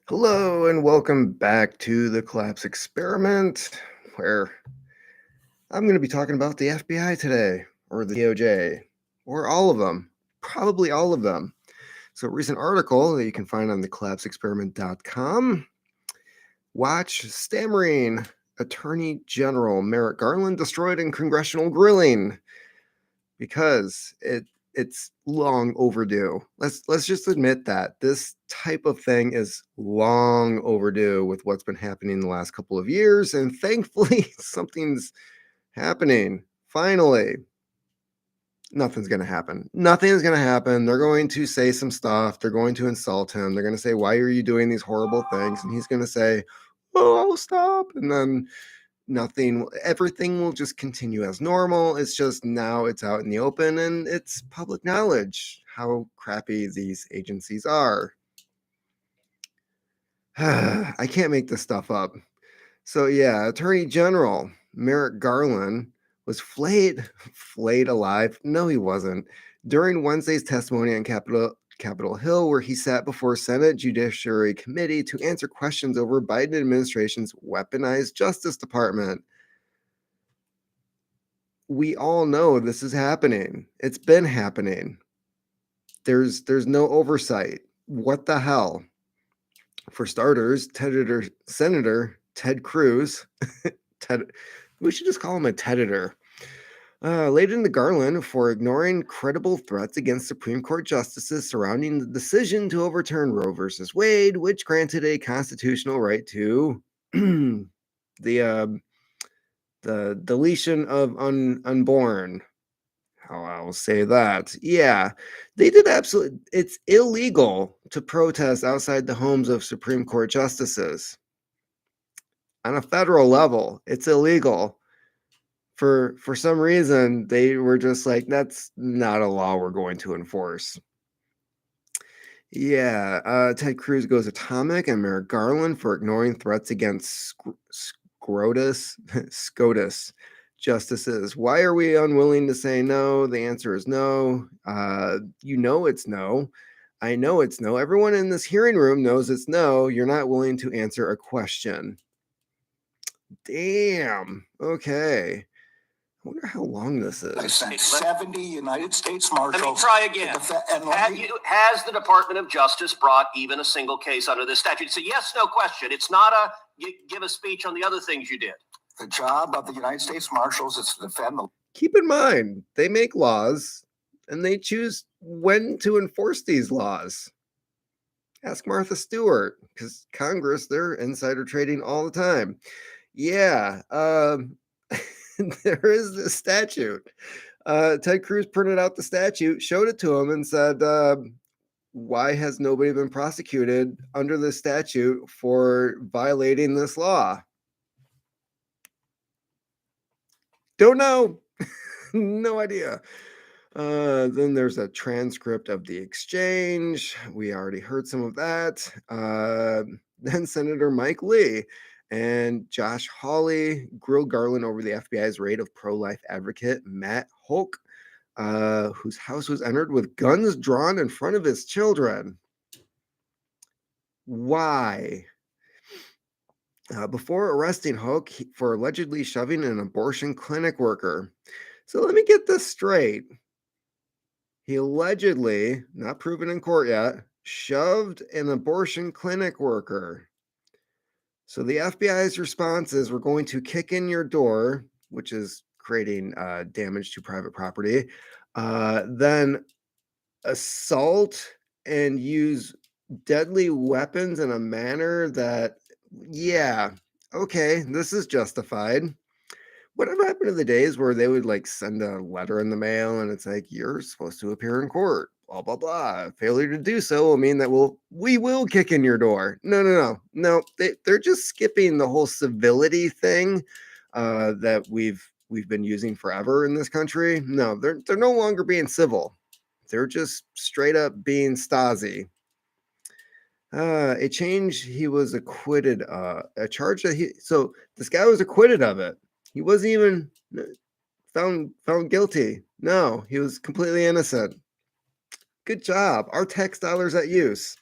Hello and welcome back to the Collapse Experiment, where I'm going to be talking about the FBI today, or the DOJ, or all of them, probably all of them. So, a recent article that you can find on thecollapseexperiment.com. Watch stammering Attorney General Merrick Garland destroyed in congressional grilling because it's long overdue. Let's just admit that this type of thing is long overdue with what's been happening the last couple of years, and thankfully something's happening. Finally, nothing's going to happen. Nothing's going to happen. They're going to say some stuff. They're going to insult him. They're going to say, "Why are you doing these horrible things?" And he's going to say, "Oh, I'll stop." And then everything will just continue as normal. It's just now it's out in the open and it's public knowledge how crappy these agencies are. I can't make this stuff up. So yeah, Attorney General Merrick Garland was flayed alive. No, he wasn't. During Wednesday's testimony on Capitol Hill, where he sat before Senate Judiciary Committee to answer questions over Biden administration's weaponized Justice Department. We all know this is happening. It's been happening. There's no oversight. What the hell? For starters, Senator Ted Cruz, we should just call him a Teditor, laid into Garland for ignoring credible threats against Supreme Court justices surrounding the decision to overturn Roe versus Wade, which granted a constitutional right to the deletion of unborn. How I'll say that. Yeah, they did absolutely. It's illegal to protest outside the homes of Supreme Court justices. On a federal level, it's illegal. For some reason, they were just like, that's not a law we're going to enforce. Yeah, Ted Cruz goes atomic, and Merrick Garland for ignoring threats against SCOTUS justices. Why are we unwilling to say no? The answer is no. You know it's no. I know it's no. Everyone in this hearing room knows it's no. You're not willing to answer a question. Damn. Okay. I wonder how long this I is. sent 70 United States Marshals. Let me try again. Has the Department of Justice brought even a single case under this statute? It's a yes, no question. It's not a give a speech on the other things you did. The job of the United States Marshals is to defend the. Keep in mind, they make laws and they choose when to enforce these laws. Ask Martha Stewart, because Congress, they're insider trading all the time. Yeah, there is this statute. Ted Cruz printed out the statute, showed it to him, and said, why has nobody been prosecuted under this statute for violating this law? Don't know. No idea. Then there's a transcript of the exchange. We already heard some of that. Then Senator Mike Lee and Josh Hawley grilled Garland over the FBI's raid of pro-life advocate Matt Hoke, whose house was entered with guns drawn in front of his children. Why? Before arresting Hoke for allegedly shoving an abortion clinic worker. So let me get this straight. He allegedly, not proven in court yet, shoved an abortion clinic worker. So the FBI's response is, we're going to kick in your door, which is creating damage to private property, then assault and use deadly weapons in a manner that, yeah, okay, this is justified. Whatever happened to the days where they would like send a letter in the mail and it's like, you're supposed to appear in court, blah, blah, blah. Failure to do so will mean that we will kick in your door. No. They're just skipping the whole civility thing that we've been using forever in this country. No, they're no longer being civil. They're just straight up being Stasi. A change he was acquitted, a charge that so this guy was acquitted of it. He wasn't even found guilty. No, he was completely innocent. Good job. Our tax dollars at use.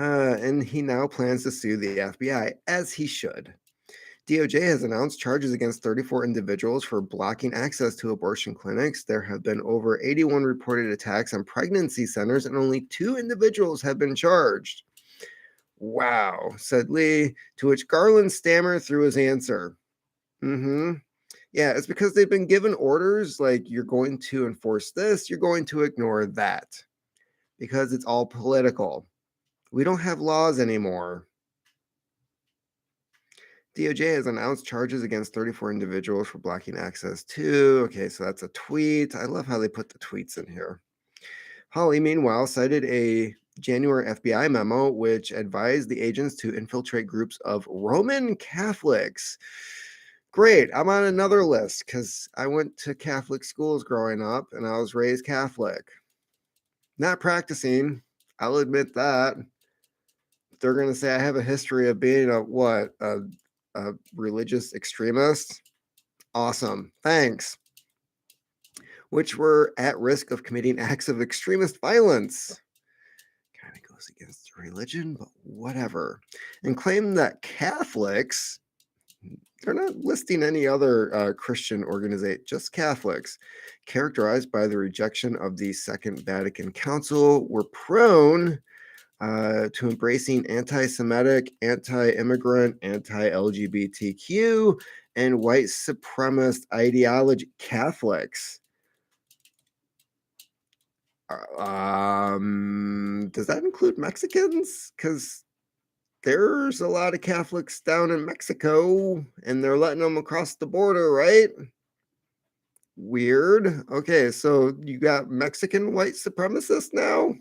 And he now plans to sue the FBI, as he should. DOJ has announced charges against 34 individuals for blocking access to abortion clinics. There have been over 81 reported attacks on pregnancy centers, and only 2 individuals have been charged. Wow, said Lee, to which Garland stammered through his answer. Yeah, it's because they've been given orders like you're going to enforce this, you're going to ignore that, because it's all political. We don't have laws anymore. DOJ has announced charges against 34 individuals for blocking access to. Okay, so that's a tweet. I love how they put the tweets in here. Hawley, meanwhile, cited a January FBI memo which advised the agents to infiltrate groups of Roman Catholics. Great, I'm on another list because I went to Catholic schools growing up and I was raised Catholic. Not practicing, I'll admit that. They're going to say I have a history of being a religious extremist. Awesome, thanks. Which were at risk of committing acts of extremist violence. Kind of goes against religion, but whatever. And claim that Catholics, they're not listing any other Christian organization, just Catholics, characterized by the rejection of the Second Vatican Council, were prone to embracing anti-Semitic, anti-immigrant, anti-LGBTQ, and white supremacist ideology. Catholics. Does that include Mexicans? Because there's a lot of Catholics down in Mexico, and they're letting them across the border, right? Weird. Okay, so you got Mexican white supremacists now?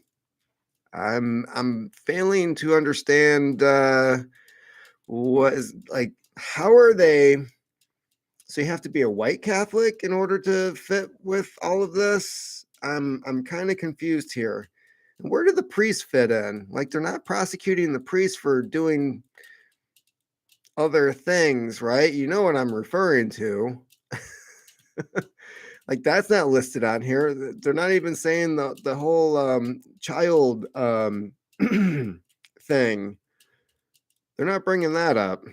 I'm failing to understand what is like how are they so you have to be a white Catholic in order to fit with all of this? I'm kind of confused here. And where do the priests fit in? Like they're not prosecuting the priests for doing other things, right? You know what I'm referring to. Like that's not listed on here. They're not even saying the whole child thing. They're not bringing that up.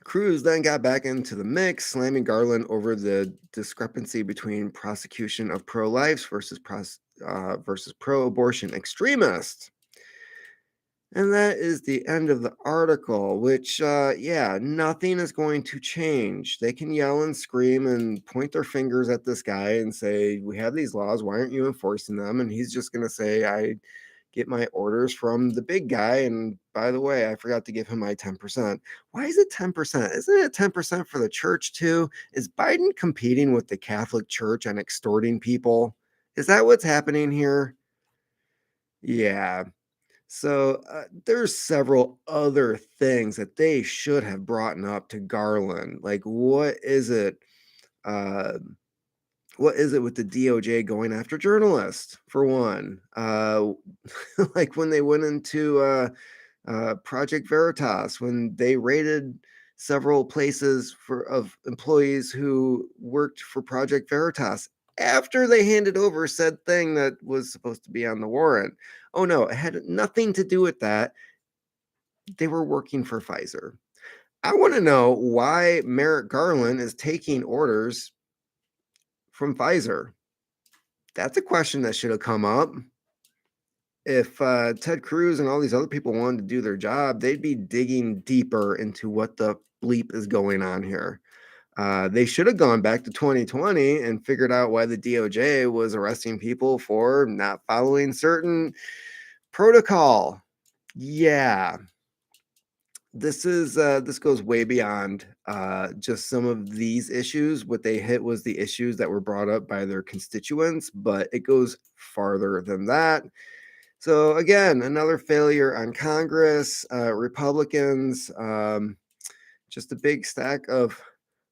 Cruz then got back into the mix, slamming Garland over the discrepancy between prosecution of pro-life versus pro-abortion extremists. And that is the end of the article, which, yeah, nothing is going to change. They can yell and scream and point their fingers at this guy and say, we have these laws, why aren't you enforcing them? And he's just going to say, I get my orders from the big guy. And by the way, I forgot to give him my 10%. Why is it 10%? Isn't it 10% for the church too? Is Biden competing with the Catholic Church on extorting people? Is that what's happening here? Yeah. So there's several other things that they should have brought up to Garland. Like, what is it? What is it with the DOJ going after journalists? For one, like when they went into Project Veritas, when they raided several places of employees who worked for Project Veritas after they handed over said thing that was supposed to be on the warrant. Oh no, it had nothing to do with that. They were working for Pfizer. I want to know why Merrick Garland is taking orders from Pfizer. That's a question that should have come up. If Ted Cruz and all these other people wanted to do their job, they'd be digging deeper into what the bleep is going on here. They should have gone back to 2020 and figured out why the DOJ was arresting people for not following certain protocol. Yeah, this goes way beyond just some of these issues. What they hit was the issues that were brought up by their constituents, but it goes farther than that. So again, another failure on Congress, Republicans, just a big stack of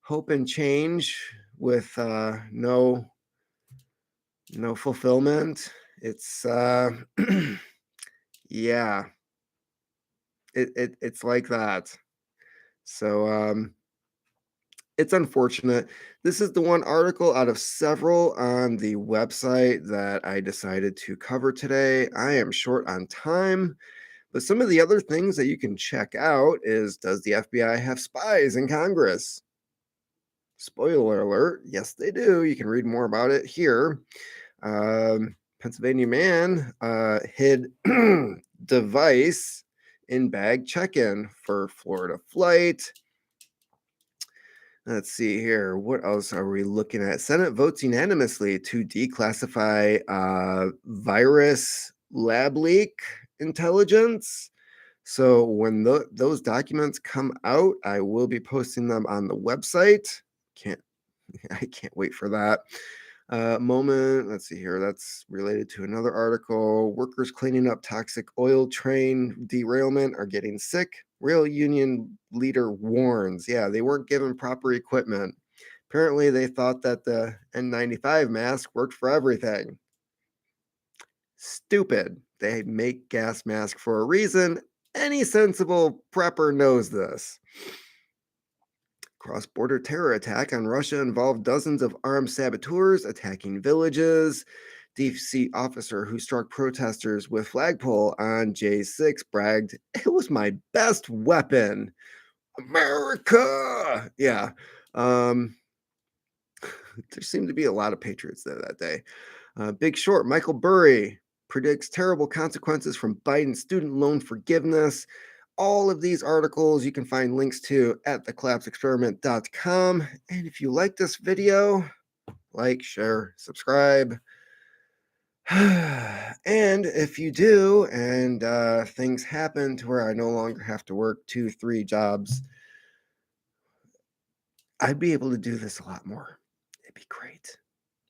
hope and change with no fulfillment. It's yeah, it's like that. So It's unfortunate. This is the one article out of several on the website that I decided to cover today. I am short on time, but some of the other things that you can check out is, does the FBI have spies in Congress? Spoiler alert, yes, they do. You can read more about it here. Pennsylvania man hid device in bag check-in for Florida flight. Let's see here. What else are we looking at? Senate votes unanimously to declassify virus lab leak intelligence. So when those documents come out, I will be posting them on the website. Can't I can't wait for that. Moment. Let's see here. That's related to another article. Workers cleaning up toxic oil train derailment are getting sick. Rail union leader warns. Yeah, they weren't given proper equipment. Apparently, they thought that the N95 mask worked for everything. Stupid. They make gas masks for a reason. Any sensible prepper knows this. Cross-border terror attack on Russia involved dozens of armed saboteurs attacking villages. DC officer who struck protesters with flagpole on J6 bragged, "It was my best weapon. America!" Yeah. Um, there seemed to be a lot of patriots there that day. Big Short, Michael Burry predicts terrible consequences from Biden's student loan forgiveness. All of these articles you can find links to at thecollapseexperiment.com. And if you like this video, like, share, subscribe. And if you do, and things happen to where I no longer have to work 2-3 jobs, I'd be able to do this a lot more. It'd be great.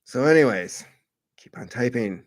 So anyways, keep on typing.